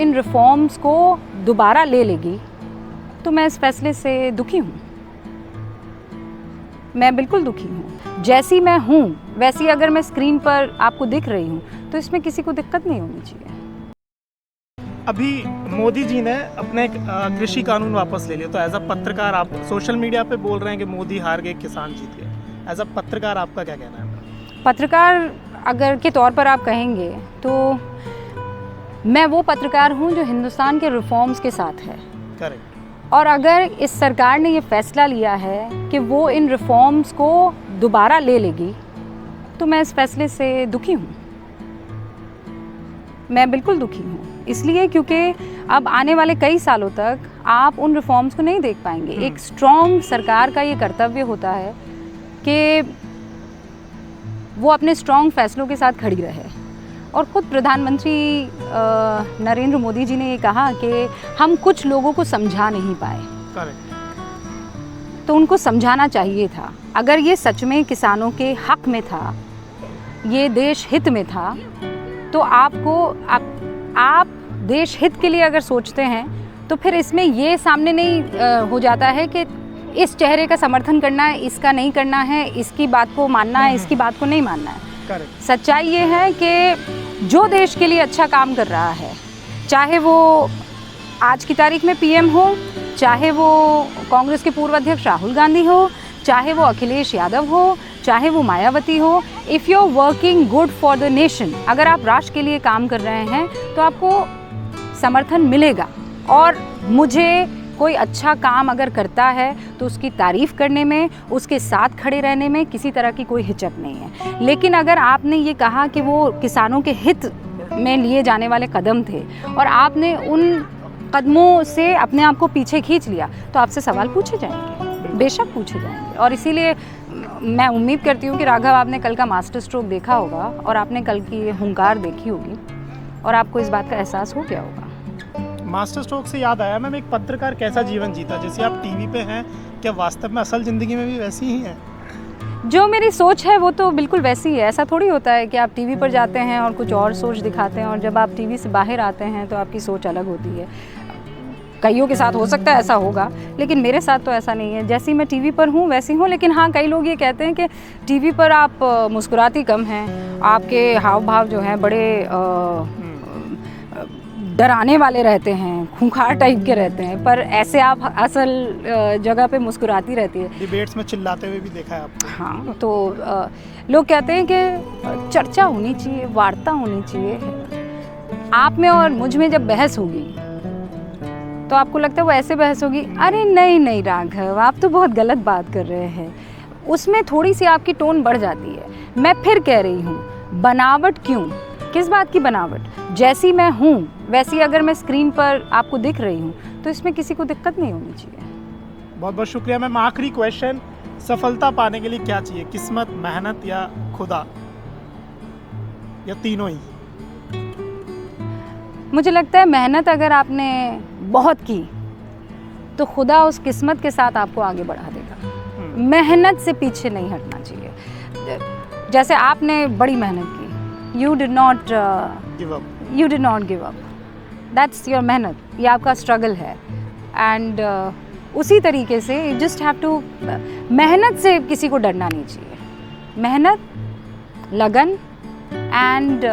इन reforms को दोबारा ले लेगी तो मैं इस फैसले से दुखी हूँ। मैं बिल्कुल दुखी हूँ। जैसी मैं हूँ वैसी अगर मैं स्क्रीन पर आपको दिख रही हूँ तो इसमें किसी को दिक्कत नहीं होनी चाहिए। अभी मोदी जी ने अपने कृषि कानून वापस ले लिए, तो एज अ पत्रकार आप सोशल मीडिया पे बोल रहे हैं कि मोदी हार गए, किसान जीत गए। एज अ पत्रकार आपका क्या कहना है? पत्रकार अगर के तौर पर आप कहेंगे तो मैं वो पत्रकार हूँ जो हिंदुस्तान के रिफॉर्म्स के साथ है। करेक्ट। और अगर इस सरकार ने ये फैसला लिया है कि वो इन रिफॉर्म्स को दोबारा ले लेगी तो मैं इस फैसले से दुखी हूँ। मैं बिल्कुल दुखी हूँ इसलिए क्योंकि अब आने वाले कई सालों तक आप उन रिफॉर्म्स को नहीं देख पाएंगे। एक स्ट्रॉन्ग सरकार का ये कर्तव्य होता है कि वो अपने स्ट्रॉन्ग फैसलों के साथ खड़ी रहे। और ख़ुद प्रधानमंत्री नरेंद्र मोदी जी ने ये कहा कि हम कुछ लोगों को समझा नहीं पाए। करेक्ट। तो उनको समझाना चाहिए था। अगर ये सच में किसानों के हक में था, ये देश हित में था, तो आप देश हित के लिए अगर सोचते हैं तो फिर इसमें ये सामने नहीं हो जाता है कि इस चेहरे का समर्थन करना है, इसका नहीं करना है, इसकी बात को मानना है, इसकी बात को नहीं मानना है। करेक्ट। सच्चाई ये है कि जो देश के लिए अच्छा काम कर रहा है, चाहे वो आज की तारीख में पीएम हो, चाहे वो कांग्रेस के पूर्व अध्यक्ष राहुल गांधी हो, चाहे वो अखिलेश यादव हो, चाहे वो मायावती हो, if you are working good for the nation, अगर आप राष्ट्र के लिए काम कर रहे हैं तो आपको समर्थन मिलेगा। और मुझे कोई अच्छा काम अगर करता है तो उसकी तारीफ़ करने में, उसके साथ खड़े रहने में किसी तरह की कोई हिचक नहीं है। लेकिन अगर आपने ये कहा कि वो किसानों के हित में लिए जाने वाले कदम थे और आपने उन कदमों से अपने आप को पीछे खींच लिया तो आपसे सवाल पूछे जाएंगे, बेशक पूछे जाएंगे। और इसीलिए मैं उम्मीद करती हूँ कि राघव, आपने कल का मास्टर स्ट्रोक देखा होगा और आपने कल की हुंकार देखी होगी और आपको इस बात का एहसास हो गया होगा। मास्टर स्ट्रोक से याद आया, मैम, एक पत्रकार कैसा जीवन जीता? जैसे आप टीवी पे हैं, क्या वास्तव में असल ज़िंदगी में भी वैसी ही हैं? जो मेरी सोच है वो तो बिल्कुल वैसी है। ऐसा थोड़ी होता है कि आप टीवी पर जाते हैं और कुछ और सोच दिखाते हैं और जब आप टीवी से बाहर आते हैं तो आपकी सोच अलग होती है। कईयों के साथ हो सकता है ऐसा होगा, लेकिन मेरे साथ तो ऐसा नहीं है। जैसी मैं टीवी पर हूँ वैसी हूँ। लेकिन हाँ, कई लोग ये कहते हैं कि टीवी पर आप मुस्कुराती कम हैं, आपके हाव भाव जो हैं बड़े डराने वाले रहते हैं, खूंखार टाइप के रहते हैं, पर ऐसे आप असल जगह पे मुस्कुराती रहती है। डिबेट्स में चिल्लाते हुए भी देखा है आपको। हाँ, तो लोग कहते हैं कि चर्चा होनी चाहिए, वार्ता होनी चाहिए। आप में और मुझ में जब बहस होगी तो आपको लगता है वो ऐसे बहस होगी, अरे नहीं राघव, आप तो बहुत गलत बात कर रहे हैं। उसमें थोड़ी सी आपकी टोन बढ़ जाती है। मैं फिर कह रही हूँ, बनावट क्यों? किस बात की बनावट? जैसी मैं हूँ वैसी अगर मैं स्क्रीन पर आपको दिख रही हूँ तो इसमें किसी को दिक्कत नहीं होनी चाहिए। बहुत बहुत शुक्रिया मैम। आखिरी क्वेश्चन, सफलता पाने के लिए क्या चाहिए? किस्मत, मेहनत या खुदा, या तीनों ही? मुझे लगता है मेहनत अगर आपने बहुत की तो खुदा उस किस्मत के साथ आपको आगे बढ़ा देगा। मेहनत से पीछे नहीं हटना चाहिए। जैसे आपने बड़ी मेहनत की, you did not give up, that's your मेहनत, ये आपका स्ट्रगल है। एंड उसी तरीके से यू जस्ट हैव टू, मेहनत से किसी को डरना नहीं चाहिए। मेहनत, लगन एंड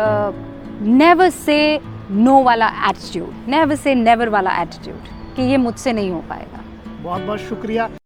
नेवर से नो वाला एटीट्यूड, नेवर से नेवर वाला एटीट्यूड कि ये मुझसे नहीं हो पाएगा। बहुत बहुत शुक्रिया।